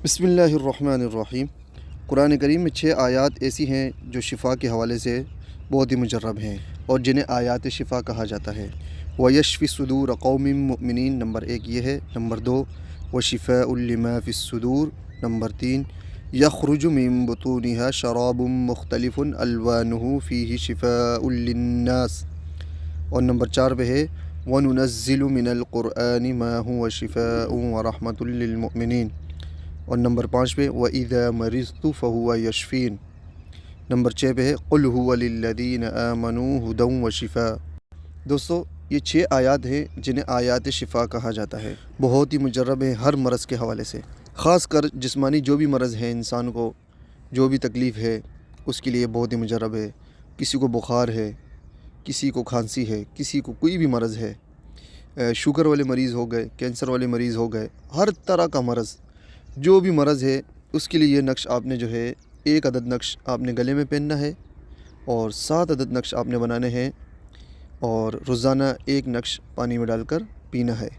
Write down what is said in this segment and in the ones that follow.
बिस्मिल्लाहिर्रहमानिर्रहीम। कुरान करीम में 6 आयात ऐसी हैं जो शिफ़ा के हवाले से बहुत ही मुजर्रब हैं और जिन्हें आयात शिफ़ा कहा जाता है। वयशफ़ी सुदूर क़ौमिन मुमिनीन नंबर 1 ये है। नंबर 2 वशिफ़ाउल लिमा फ़िस्सुदूर। नंबर 3 यख़रुजु मिन बुतूनिहा शराबुम मुख्तलिफ़ुन अल्वानुहु फ़ीहि शिफ़ाउल लिन्नास। और नंबर 4 पे है वनुनज़्ज़िलु मिनल क़ुरआनि मा हुवा शिफ़ाउन व रहमतुल लिल मुमिनीन। और नंबर 5 पे वइज़ा मरिज़्तु फ़हुवा यशफ़ीन। नंबर 6 पे है क़ुल हुवा लिल्लज़ीना आमनू हुदन व शिफ़ा। दोस्तों, ये 6 आयात हैं जिन्हें आयात शिफ़ा कहा जाता है। बहुत ही मुजर्रब है हर मरज़ के हवाले से, ख़ास कर जिस्मानी जो भी मरज़ है, इंसान को जो भी तकलीफ़ है उसके लिए बहुत ही मुजर्रब है। किसी को बुखार है, किसी को खांसी है, किसी को कोई भी मरज़ है, शुगर वाले मरीज़ हो गए, कैंसर वाले मरीज़ हो गए, हर तरह का मरज़ जो भी मरज़ है उसके लिए ये नक्श आपने जो है 1 अदद नक्श आपने गले में पहनना है और 7 अदद नक्श आपने बनाने हैं और रोज़ाना 1 नक्श पानी में डालकर पीना है।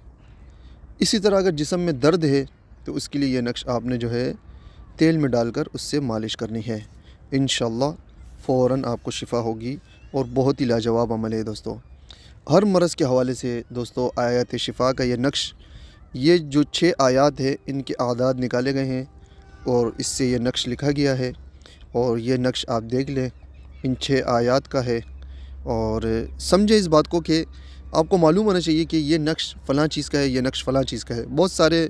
इसी तरह अगर जिस्म में दर्द है तो उसके लिए ये नक्श आपने जो है तेल में डालकर उससे मालिश करनी है। इंशाअल्लाह फ़ौरन आपको शिफ़ा होगी और बहुत ही लाजवाब अमल है। दोस्तों, हर मरज़ के हवाले से दोस्तों आयत शिफ़ा का ये नक्श, ये जो 6 आयात है इनके आदाद निकाले गए हैं और इससे ये नक्श लिखा गया है। और ये नक्श आप देख लें, इन 6 आयात का है और समझे इस बात को कि आपको मालूम होना चाहिए कि ये नक्श फ़लाँ चीज़ का है, ये नक्श फ़लाँ चीज़ का है। बहुत सारे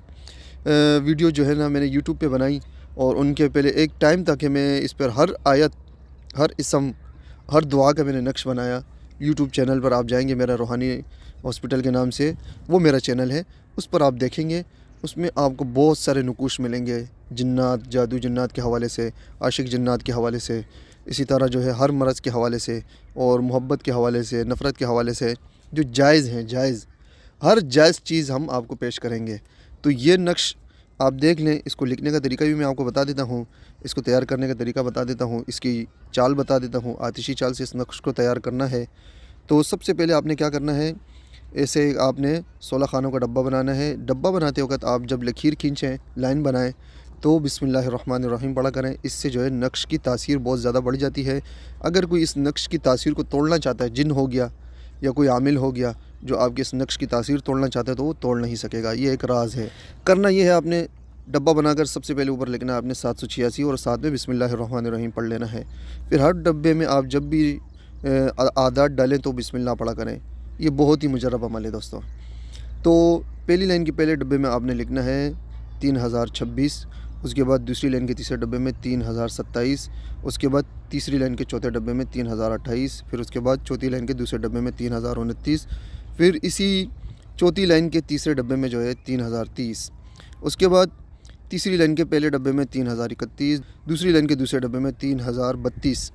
वीडियो जो है ना मैंने यूट्यूब पे बनाई और उनके पहले एक टाइम था कि मैं इस पर हर आयत, हर इसम, हर दुआ का मैंने नक्श बनाया। यूट्यूब चैनल पर आप जाएंगे, मेरा रूहानी हॉस्पिटल के नाम से वो मेरा चैनल है, उस पर आप देखेंगे, उसमें आपको बहुत सारे नुकूश मिलेंगे जिन्नात, जादू जन्नात के हवाले से, आशिक जन्नात के हवाले से, इसी तरह जो है हर मरज़ के हवाले से और मोहब्बत के हवाले से, नफ़रत के हवाले से, जो जायज़ हैं, जायज़ हर जायज़ चीज़ हम आपको पेश करेंगे। तो ये नक्श आप देख लें। इसको लिखने का तरीका भी मैं आपको बता देता हूँ, इसको तैयार करने का तरीका बता देता हूँ, इसकी चाल बता देता हूँ। आतिशी चाल से इस नक्श को तैयार करना है तो सबसे पहले आपने क्या करना है, ऐसे आपने 16 खानों का डब्बा बनाना है। डब्बा बनाते वक्त आप जब लकीर खींचें, लाइन बनाएं तो बिस्मिल्लाहिर्रहमानिर्रहीम पढ़ा करें। इससे जो है नक्श की तासीर बहुत ज़्यादा बढ़ जाती है। अगर कोई इस नक्श की तासीर को तोड़ना चाहता है, जिन हो गया या कोई आमिल हो गया जो आपके इस नक्श की तासीर तोड़ना चाहता है, तो वो तोड़ नहीं सकेगा। ये एक राज है। करना ये है, आपने डब्बा बनाकर सबसे पहले ऊपर लिखना है आपने 786 और साथ में बिस्मिल्लाहिर्रहमानिर्रहीम पढ़ लेना है। फिर हर डब्बे में आप जब भी आदात डालें तो बिस्मिल्लाह पढ़ा करें। ये बहुत ही मुजर्रब अमल है दोस्तों। तो पहली लाइन के पहले डब्बे में आपने लिखना है 3026, उसके बाद दूसरी लाइन के तीसरे डब्बे में 3027, उसके बाद तीसरी लाइन के चौथे डब्बे में 3028, फिर उसके बाद चौथी लाइन के दूसरे डब्बे में 3029, फिर इसी चौथी लाइन के तीसरे डब्बे में जो है 3030, उसके बाद तीसरी लाइन के पहले डब्बे में 3031, दूसरी लाइन के दूसरे डब्बे में 3032,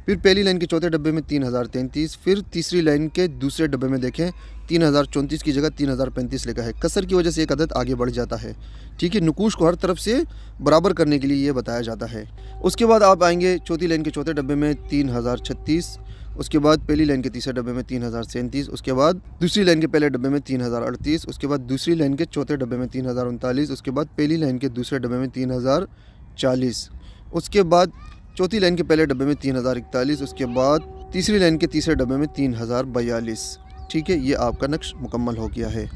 फिर पहली लाइन के चौथे डब्बे में 3033, फिर तीसरी लाइन के दूसरे डब्बे में देखें 3034 की जगह 3035 लिखा है। कसर की वजह से एक अदद आगे बढ़ जाता है। ठीक है, नुकूश को हर तरफ से बराबर करने के लिए ये बताया जाता है। उसके बाद आप आएंगे चौथी लाइन के चौथे डब्बे में 3036, उसके बाद पहली लाइन के तीसरे डब्बे में 3037, उसके बाद दूसरी लाइन के पहले डब्बे में 3038, उसके बाद दूसरी लाइन के चौथे डब्बे में 3039, उसके बाद पहली लाइन के दूसरे डब्बे में 3040, उसके बाद चौथी लाइन के पहले डब्बे में 3041, उसके बाद तीसरी लाइन के तीसरे डब्बे में 3042। ठीक है, ये आपका नक्श मुकम्मल हो गया है।